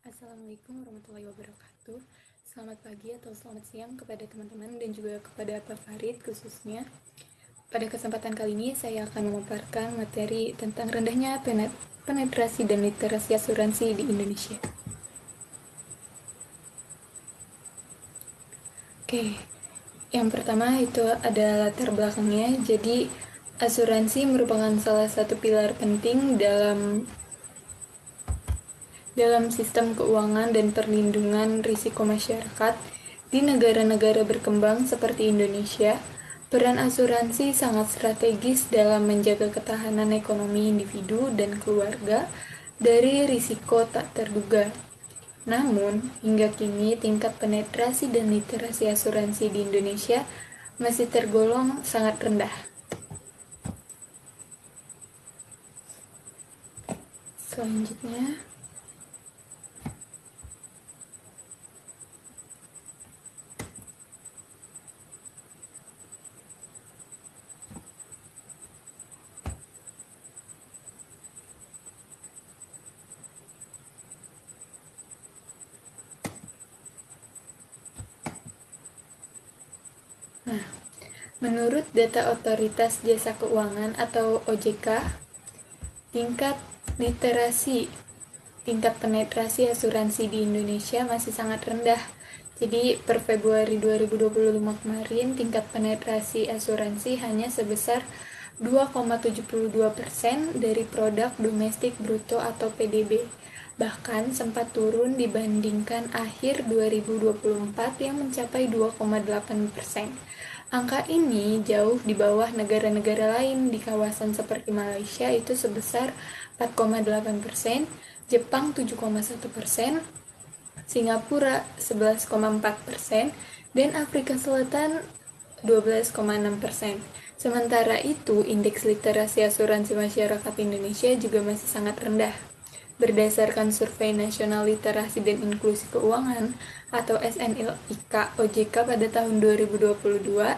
Assalamualaikum warahmatullahi wabarakatuh. Selamat pagi atau selamat siang kepada teman-teman dan juga kepada Pak Farid khususnya. Pada kesempatan kali ini saya akan memaparkan materi tentang rendahnya penetrasi dan literasi asuransi di Indonesia. Oke, yang pertama itu ada latar belakangnya. Jadi asuransi merupakan salah satu pilar penting dalam sistem keuangan dan perlindungan risiko masyarakat di negara-negara berkembang seperti Indonesia. Peran asuransi sangat strategis dalam menjaga ketahanan ekonomi individu dan keluarga dari risiko tak terduga. Namun, hingga kini tingkat penetrasi dan literasi asuransi di Indonesia masih tergolong sangat rendah. Selanjutnya, menurut data Otoritas Jasa Keuangan atau OJK, tingkat tingkat penetrasi asuransi di Indonesia masih sangat rendah. Jadi per Februari 2025 kemarin tingkat penetrasi asuransi hanya sebesar 2,72% dari produk domestik bruto atau PDB. Bahkan sempat turun dibandingkan akhir 2024 yang mencapai 2,8%. Angka ini jauh di bawah negara-negara lain di kawasan seperti Malaysia itu sebesar 4,8%, Jepang 7,1%, Singapura 11,4%, dan Afrika Selatan 12,6%. Sementara itu, indeks literasi asuransi masyarakat Indonesia juga masih sangat rendah. Berdasarkan Survei Nasional Literasi dan Inklusi Keuangan atau SNLIK OJK pada tahun 2022,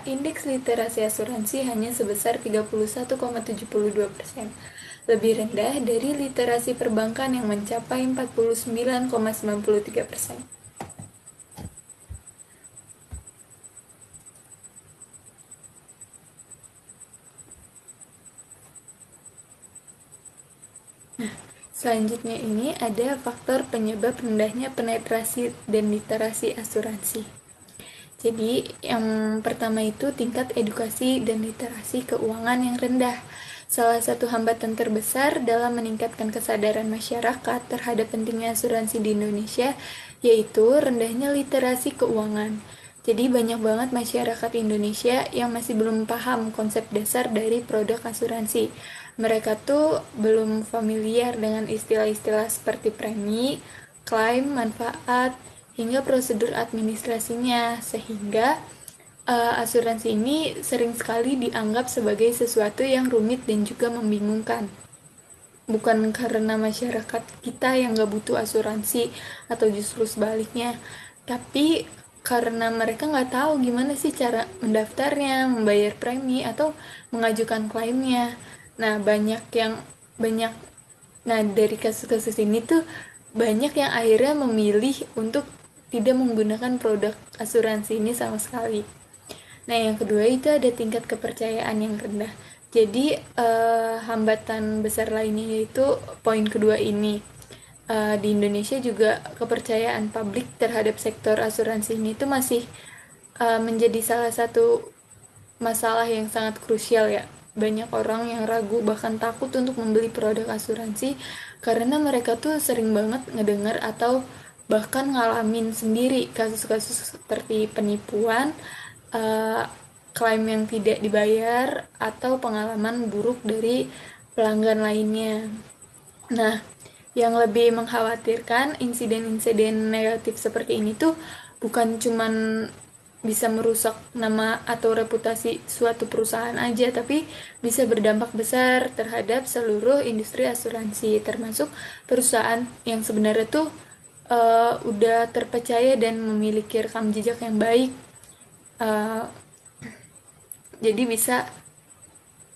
indeks literasi asuransi hanya sebesar 31,72%, lebih rendah dari literasi perbankan yang mencapai 49,93%. Selanjutnya ini ada faktor penyebab rendahnya penetrasi dan literasi asuransi. Jadi yang pertama itu tingkat edukasi dan literasi keuangan yang rendah. Salah satu hambatan terbesar dalam meningkatkan kesadaran masyarakat terhadap pentingnya asuransi di Indonesia yaitu rendahnya literasi keuangan. Jadi banyak banget masyarakat Indonesia yang masih belum paham konsep dasar dari produk asuransi. Mereka tuh belum familiar dengan istilah-istilah seperti premi, klaim, manfaat, hingga prosedur administrasinya, sehingga asuransi ini sering sekali dianggap sebagai sesuatu yang rumit dan juga membingungkan. Bukan karena masyarakat kita yang gak butuh asuransi atau justru sebaliknya, tapi karena mereka nggak tahu gimana sih cara mendaftarnya, membayar premi, atau mengajukan klaimnya. Nah, banyak Nah, dari kasus-kasus ini tuh banyak yang akhirnya memilih untuk tidak menggunakan produk asuransi ini sama sekali. Nah, yang kedua itu ada tingkat kepercayaan yang rendah. Jadi, hambatan besar lainnya yaitu poin kedua ini. Di Indonesia juga kepercayaan publik terhadap sektor asuransi ini tuh masih menjadi salah satu masalah yang sangat krusial ya. Banyak orang yang ragu bahkan takut untuk membeli produk asuransi karena mereka tuh sering banget ngedengar atau bahkan ngalamin sendiri kasus-kasus seperti penipuan, uh, klaim yang tidak dibayar, atau pengalaman buruk dari pelanggan lainnya. Nah, yang lebih mengkhawatirkan insiden-insiden negatif seperti ini tuh bukan cuman bisa merusak nama atau reputasi suatu perusahaan aja, tapi bisa berdampak besar terhadap seluruh industri asuransi, termasuk perusahaan yang sebenarnya tuh udah terpercaya dan memiliki rekam jejak yang baik. Uh, jadi bisa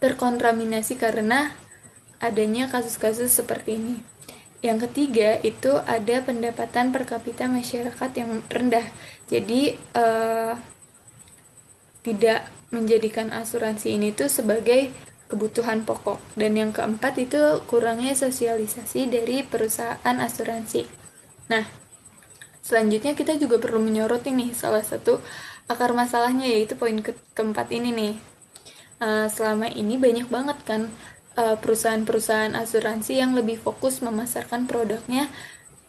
terkontaminasi karena adanya kasus-kasus seperti ini. Yang ketiga itu ada pendapatan per kapita masyarakat yang rendah. Jadi tidak menjadikan asuransi ini tuh sebagai kebutuhan pokok. Dan yang keempat itu kurangnya sosialisasi dari perusahaan asuransi. Nah, selanjutnya kita juga perlu menyorot ini salah satu akar masalahnya, yaitu poin keempat ini nih. Selama ini banyak banget kan perusahaan-perusahaan asuransi yang lebih fokus memasarkan produknya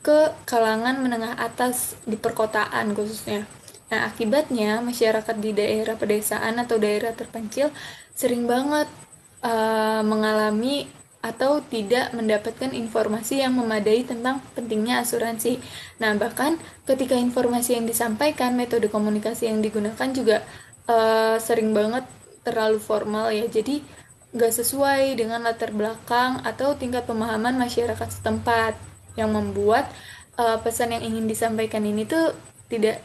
ke kalangan menengah atas di perkotaan khususnya. Nah, akibatnya masyarakat di daerah pedesaan atau daerah terpencil sering banget mengalami atau tidak mendapatkan informasi yang memadai tentang pentingnya asuransi. Nah, bahkan ketika informasi yang disampaikan, metode komunikasi yang digunakan juga sering banget terlalu formal ya. Jadi nggak sesuai dengan latar belakang atau tingkat pemahaman masyarakat setempat, yang membuat pesan yang ingin disampaikan ini tuh tidak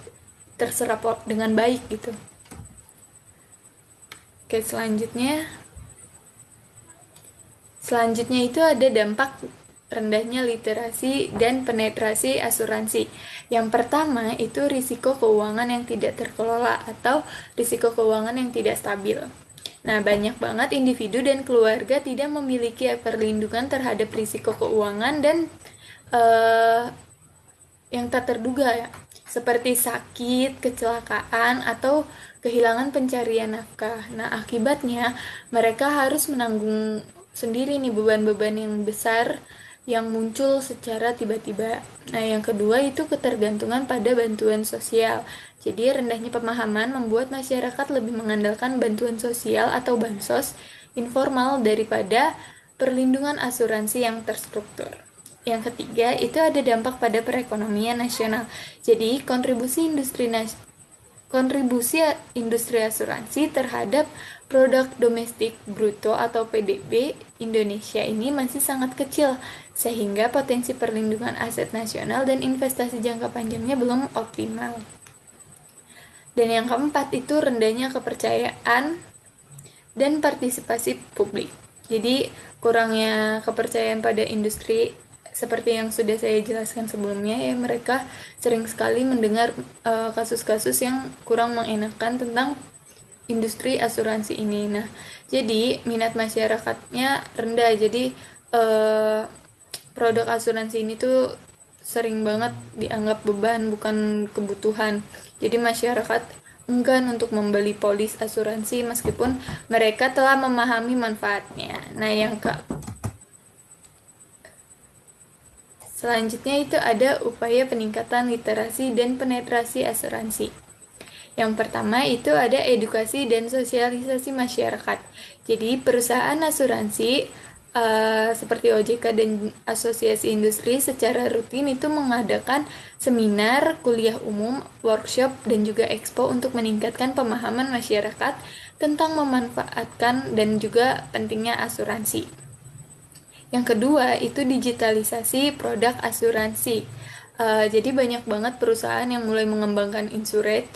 terserap dengan baik gitu. Oke, selanjutnya itu ada dampak rendahnya literasi dan penetrasi asuransi. Yang pertama itu risiko keuangan yang tidak terkelola atau risiko keuangan yang tidak stabil. Nah, banyak banget individu dan keluarga tidak memiliki perlindungan terhadap risiko keuangan dan yang tak terduga ya, seperti sakit, kecelakaan, atau kehilangan pencarian nafkah. Nah, akibatnya mereka harus menanggung sendiri nih beban-beban yang besar yang muncul secara tiba-tiba. Nah, yang kedua itu ketergantungan pada bantuan sosial. Jadi, rendahnya pemahaman membuat masyarakat lebih mengandalkan bantuan sosial atau bansos informal daripada perlindungan asuransi yang terstruktur. Yang ketiga, itu ada dampak pada perekonomian nasional. Jadi, kontribusi industri asuransi terhadap produk domestik bruto atau PDB Indonesia ini masih sangat kecil, sehingga potensi perlindungan aset nasional dan investasi jangka panjangnya belum optimal. Dan yang keempat itu rendahnya kepercayaan dan partisipasi publik. Jadi, kurangnya kepercayaan pada industri seperti yang sudah saya jelaskan sebelumnya ya, mereka sering sekali mendengar kasus-kasus yang kurang mengenakan tentang industri asuransi ini. Nah, jadi minat masyarakatnya rendah. Jadi produk asuransi ini tuh sering banget dianggap beban, bukan kebutuhan. Jadi masyarakat enggan untuk membeli polis asuransi meskipun mereka telah memahami manfaatnya. Nah, selanjutnya itu ada upaya peningkatan literasi dan penetrasi asuransi. Yang pertama itu ada edukasi dan sosialisasi masyarakat. Jadi perusahaan asuransi seperti OJK dan Asosiasi Industri secara rutin itu mengadakan seminar, kuliah umum, workshop, dan juga expo untuk meningkatkan pemahaman masyarakat tentang memanfaatkan dan juga pentingnya asuransi. Yang kedua itu digitalisasi produk asuransi. Jadi banyak banget perusahaan yang mulai mengembangkan insurtech,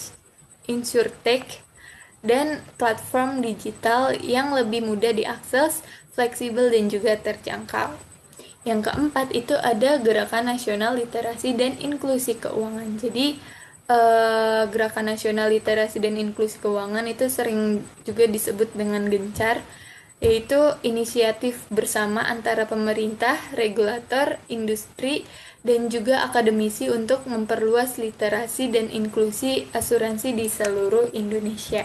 dan platform digital yang lebih mudah diakses, fleksibel, dan juga terjangkau. Yang keempat itu ada gerakan nasional literasi dan inklusi keuangan. Jadi gerakan nasional literasi dan inklusi keuangan itu sering juga disebut dengan gencar, yaitu inisiatif bersama antara pemerintah, regulator, industri, dan juga akademisi untuk memperluas literasi dan inklusi asuransi di seluruh Indonesia.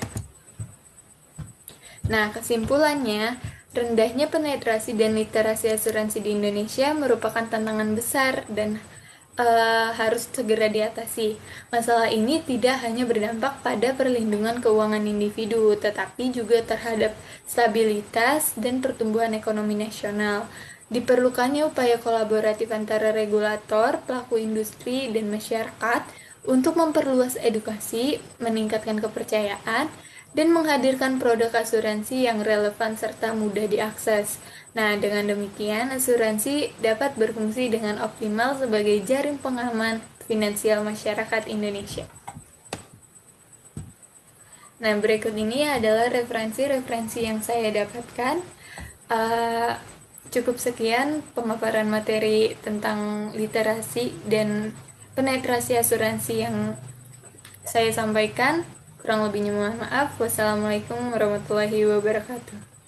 Nah, kesimpulannya, rendahnya penetrasi dan literasi asuransi di Indonesia merupakan tantangan besar dan harus segera diatasi. Masalah ini tidak hanya berdampak pada perlindungan keuangan individu, tetapi juga terhadap stabilitas dan pertumbuhan ekonomi nasional. Diperlukannya upaya kolaboratif antara regulator, pelaku industri, dan masyarakat untuk memperluas edukasi, meningkatkan kepercayaan, dan menghadirkan produk asuransi yang relevan serta mudah diakses. Nah, dengan demikian, asuransi dapat berfungsi dengan optimal sebagai jaring pengaman finansial masyarakat Indonesia. Nah, berikut ini adalah referensi-referensi yang saya dapatkan. Cukup sekian pemaparan materi tentang literasi dan penetrasi asuransi yang saya sampaikan. Kurang lebihnya mohon maaf. Wassalamualaikum warahmatullahi wabarakatuh.